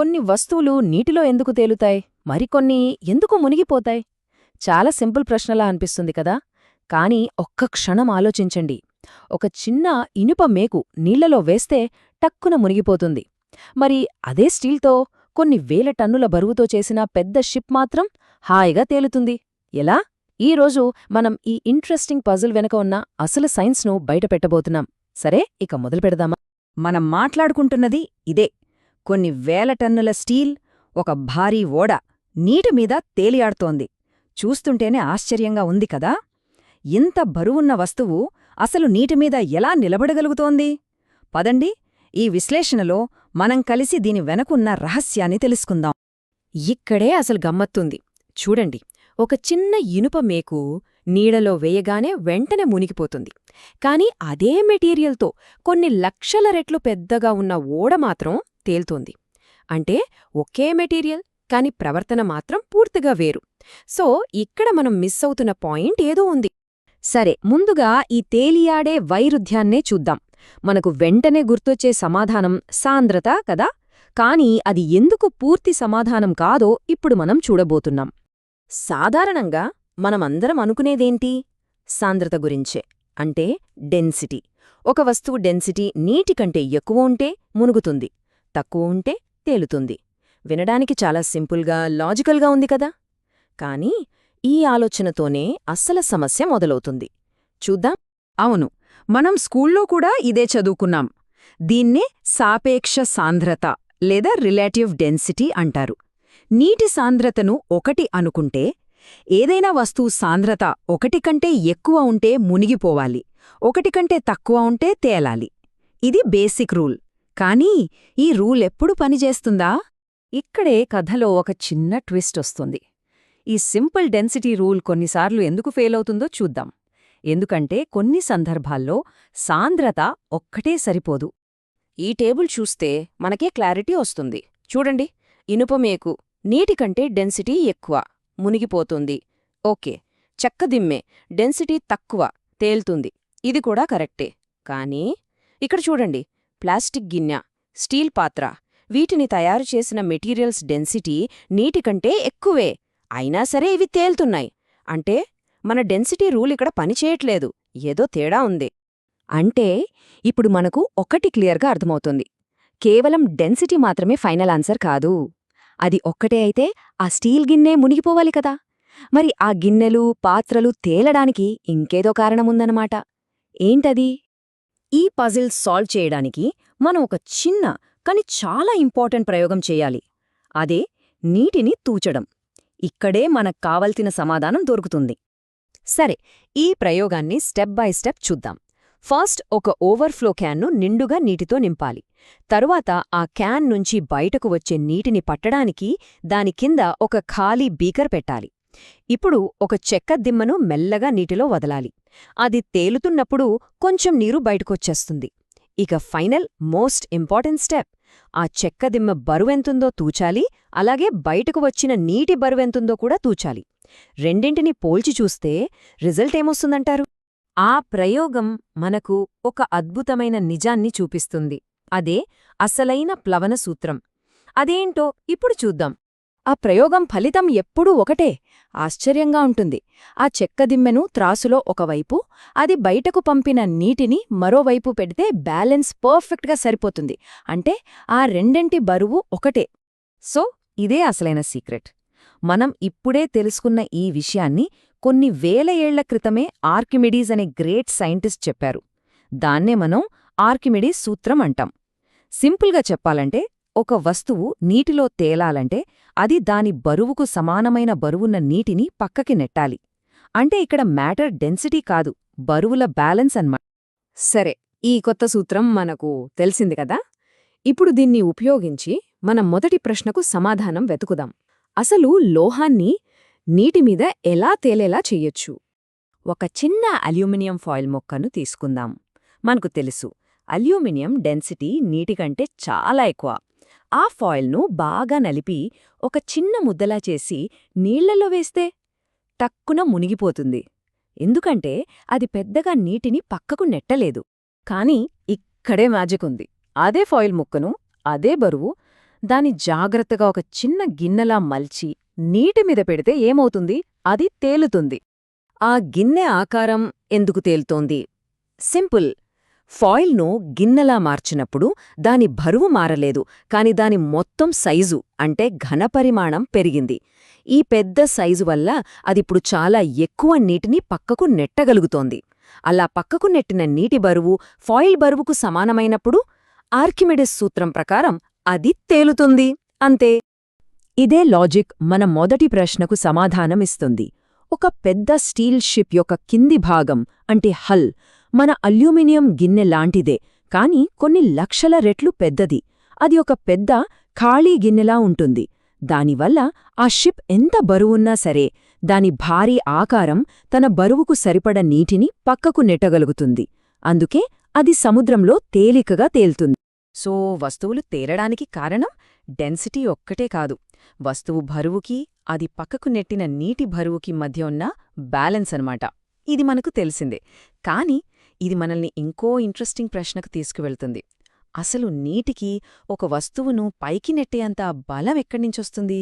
కొన్ని వస్తువులు నీటిలో ఎందుకు తేలుతాయి, మరికొన్ని ఎందుకు మునిగిపోతాయి? చాలా సింపుల్ ప్రశ్నలా అనిపిస్తుంది కదా. కాని ఒక్క క్షణం ఆలోచించండి. ఒక చిన్న ఇనుప మేకు నీళ్లలో వేస్తే టక్కున మునిగిపోతుంది. మరి అదే స్టీల్తో కొన్ని వేల టన్నుల బరువుతో చేసిన పెద్ద షిప్ మాత్రం హాయిగా తేలుతుంది. ఎలా? ఈరోజు మనం ఈ ఇంట్రెస్టింగ్ పజిల్ వెనక ఉన్న అసలు సైన్స్ను బయటపెట్టబోతున్నాం. సరే, ఇక మొదలుపెడదామా? మనం మాట్లాడుకుంటున్నది ఇదే. కొన్ని వేల టన్నుల స్టీల్, ఒక భారీ ఓడ నీటిమీద తేలియాడుతోంది. చూస్తుంటేనే ఆశ్చర్యంగా ఉంది కదా. ఇంత బరువున్న వస్తువు అసలు నీటిమీద ఎలా నిలబడగలుగుతోంది? పదండి, ఈ విశ్లేషణలో మనం కలిసి దీని వెనకున్న రహస్యాన్ని తెలుసుకుందాం. ఇక్కడే అసలు గమ్మత్తుంది. చూడండి, ఒక చిన్న ఇనుప మేకు నీడలో వేయగానే వెంటనే మునిగిపోతుంది. కాని అదే మెటీరియల్తో కొన్ని లక్షల రెట్లు పెద్దగా ఉన్న ఓడ మాత్రం తేల్తోంది. అంటే ఒకే మెటీరియల్, కాని ప్రవర్తన మాత్రం పూర్తిగా వేరు. సో ఇక్కడ మనం మిస్ అవుతున్న పాయింట్ ఏదో ఉంది. సరే, ముందుగా ఈ తేలియాడే వైరుధ్యాన్నే చూద్దాం. మనకు వెంటనే గుర్తొచ్చే సమాధానం సాంద్రత కదా. కాని అది ఎందుకు పూర్తి సమాధానం కాదో ఇప్పుడు మనం చూడబోతున్నాం. సాధారణంగా మనమందరం అనుకునేదేంటి? సాంద్రత గురించే. అంటే డెన్సిటీ. ఒక వస్తువు డెన్సిటీ నీటికంటే ఎక్కువ ఉంటే మునుగుతుంది, తక్కువ ఉంటే తేలుతుంది. వినడానికి చాలా సింపుల్గా, లాజికల్గా ఉంది కదా. కానీ ఈ ఆలోచనతోనే అస్సల సమస్య మొదలవుతుంది. చూద్దాం. అవును, మనం స్కూల్లో కూడా ఇదే చదువుకున్నాం. దీన్నే సాపేక్ష సాంద్రత లేదా రిలేటివ్ డెన్సిటీ అంటారు. నీటి సాంద్రతను 1 అనుకుంటే, ఏదైనా వస్తువు సాంద్రత 1 కంటే ఎక్కువ ఉంటే మునిగిపోవాలి, 1 కంటే తక్కువ ఉంటే తేలాలి. ఇది బేసిక్ రూల్. కానీ ఈ రూల్ ఎప్పుడు పనిచేస్తుందా? ఇక్కడే కథలో ఒక చిన్న ట్విస్ట్ వస్తుంది. ఈ సింపుల్ డెన్సిటీ రూల్ కొన్నిసార్లు ఎందుకు ఫెయిల్ అవుతుందో చూద్దాం. ఎందుకంటే కొన్ని సందర్భాల్లో సాంద్రత ఒక్కటే సరిపోదు. ఈ టేబుల్ చూస్తే మనకే క్లారిటీ వస్తుంది. చూడండి, ఇనుపమేకు నీటికంటే డెన్సిటీ ఎక్కువ, మునిగిపోతుంది. ఓకే. చెక్కదిమ్మె డెన్సిటీ తక్కువ, తేల్తుంది. ఇది కూడా కరెక్టే. కానీ ఇక్కడ చూడండి, ప్లాస్టిక్ గిన్నె, స్టీల్ పాత్ర, వీటిని తయారు చేసిన మెటీరియల్స్ డెన్సిటీ నీటికంటే ఎక్కువే. అయినా సరే ఇవి తేల్తున్నాయి. అంటే మన డెన్సిటీ రూల్ ఇక్కడ పనిచేయట్లేదు, ఏదో తేడా ఉంది. అంటే ఇప్పుడు మనకు ఒకటి క్లియర్గా అర్థమవుతుంది. కేవలం డెన్సిటీ మాత్రమే ఫైనల్ ఆన్సర్ కాదు. అది ఒక్కటే అయితే ఆ స్టీల్ గిన్నె మునిగిపోవాలి కదా. మరి ఆ గిన్నెలు, పాత్రలు తేలడానికి ఇంకేదో కారణముందన్నమాట. ఏంటది? ఈ పజిల్ సాల్వ్ చేయడానికి మనం ఒక చిన్న కాని చాలా ఇంపార్టెంట్ ప్రయోగం చేయాలి. అదే నీటిని తూచడం. ఇక్కడే మనకు కావలసిన సమాధానం దొరుకుతుంది. సరే, ఈ ప్రయోగాన్ని స్టెప్ బై స్టెప్ చూద్దాం. ఫస్ట్ ఒక ఓవర్ఫ్లో క్యాన్ను నిండుగా నీటితో నింపాలి. తరువాత ఆ క్యాన్ నుంచి బయటకు వచ్చే నీటిని పట్టడానికి దాని కింద ఒక ఖాళీ బీకర్ పెట్టాలి. ఇప్పుడు ఒక చెక్క దిమ్మను మెల్లగా నీటిలో వదలాలి. అది తేలుతున్నప్పుడు కొంచెం నీరు బయటకొచ్చేస్తుంది. ఇక ఫైనల్ మోస్ట్ ఇంపార్టెంట్ స్టెప్, ఆ చెక్కదిమ్మ బరువెంతుందో తూచాలి, అలాగే బయటకు వచ్చిన నీటి బరువెంతుందో కూడా తూచాలి. రెండింటినీ పోల్చి చూస్తే రిజల్ట్ ఏమొస్తుందంటారు? ఆ ప్రయోగం మనకు ఒక అద్భుతమైన నిజాన్ని చూపిస్తుంది. అదే అసలైన ప్లవన సూత్రం. అదేంటో ఇప్పుడు చూద్దాం. ఆ ప్రయోగం ఫలితం ఎప్పుడూ ఒకటే. ఆశ్చర్యంగా ఉంటుంది. ఆ చెక్కదిమ్మెను త్రాసులో ఒకవైపు, అది బయటకు పంపిన నీటిని మరోవైపు పెడితే బ్యాలెన్స్ పర్ఫెక్ట్గా సరిపోతుంది. అంటే ఆ రెండింటి బరువు ఒకటే. సో ఇదే అసలైన సీక్రెట్. మనం ఇప్పుడే తెలుసుకున్న ఈ విషయాన్ని కొన్ని వేల ఏళ్ల క్రితమే ఆర్కిమిడీస్ అనే గ్రేట్ సైంటిస్ట్ చెప్పారు. దాన్నే మనం ఆర్కిమిడీస్ సూత్రం అంటాం. సింపుల్గా చెప్పాలంటే, ఒక వస్తువు నీటిలో తేలాలంటే అది దాని బరువుకు సమానమైన బరువున్న నీటిని పక్కకి నెట్టాలి. అంటే ఇక్కడ మ్యాటర్ డెన్సిటీ కాదు, బరువుల బ్యాలెన్స్ అన్నమాట. సరే, ఈ కొత్త సూత్రం మనకు తెలిసింది కదా. ఇప్పుడు దీన్ని ఉపయోగించి మన మొదటి ప్రశ్నకు సమాధానం వెతుకుదాం. అసలు లోహాన్ని నీటిమీద ఎలా తేలేలా చెయ్యొచ్చు? ఒక చిన్న అల్యూమినియం ఫాయిల్ మొక్కను తీసుకుందాం. మనకు తెలుసు, అల్యూమినియం డెన్సిటీ నీటికంటే చాలా ఎక్కువ. ఆ ఫాయిల్ను బాగా నలిపి ఒక చిన్న ముద్దలా చేసి నీళ్లలో వేస్తే టక్కున మునిగిపోతుంది. ఎందుకంటే అది పెద్దగా నీటిని పక్కకు నెట్టలేదు. కాని ఇక్కడే మ్యాజిక్ ఉంది. అదే ఫాయిల్ ముక్కను, అదే బరువు దాని జాగ్రత్తగా ఒక చిన్న గిన్నెలా మల్చి నీటి మీద పెడితే ఏమవుతుంది? అది తేలుతుంది. ఆ గిన్నె ఆకారం ఎందుకు తేలుతోంది? సింపుల్. ఫాయిల్ను గిన్నెలా మార్చినప్పుడు దాని బరువు మారలేదు, కాని దాని మొత్తం సైజు అంటే ఘనపరిమాణం పెరిగింది. ఈ పెద్ద సైజు వల్ల అదిప్పుడు చాలా ఎక్కువ నీటిని పక్కకు నెట్టగలుగుతోంది. అలా పక్కకు నెట్టిన నీటి బరువు ఫాయిల్ బరువుకు సమానమైనప్పుడు ఆర్కిమిడిస్ సూత్రం ప్రకారం అది తేలుతుంది. అంతే. ఇదే లాజిక్ మన మొదటి ప్రశ్నకు సమాధానమిస్తుంది. ఒక పెద్ద స్టీల్ షిప్ యొక్క కింది భాగం అంటే హల్ మన అల్యూమినియం గిన్నె లాంటిదే, కాని కొన్ని లక్షల రెట్లు పెద్దది. అది ఒక పెద్ద ఖాళీ గిన్నెలా ఉంటుంది. దానివల్ల ఆ షిప్ ఎంత బరువున్నా సరే దాని భారీ ఆకారం తన బరువుకు సరిపడ నీటిని పక్కకు నెట్టగలుగుతుంది. అందుకే అది సముద్రంలో తేలికగా తేలుతుంది. సో వస్తువులు తేలడానికి కారణం డెన్సిటీ ఒక్కటే కాదు, వస్తువు బరువుకి అది పక్కకు నెట్టిన నీటి బరువుకి మధ్య ఉన్న బ్యాలెన్స్ అన్నమాట. ఇది మనకు తెలిసిందే, కాని ఇది మనల్ని ఇంకో ఇంట్రెస్టింగ్ ప్రశ్నకు తీసుకువెళ్తుంది. అసలు నీటికి ఒక వస్తువును పైకి నెట్టేంత బలం ఎక్కడ్నించొస్తుంది?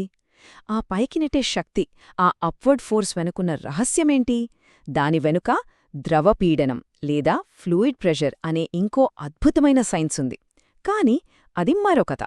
ఆ పైకి నెట్టే శక్తి, ఆ అప్వర్డ్ ఫోర్స్ వెనుకున్న రహస్యమేంటి? దాని వెనుక ద్రవపీడనం లేదా ఫ్లూయిడ్ ప్రెషర్ అనే ఇంకో అద్భుతమైన సైన్స్ ఉంది. కాని అది మరో కథ.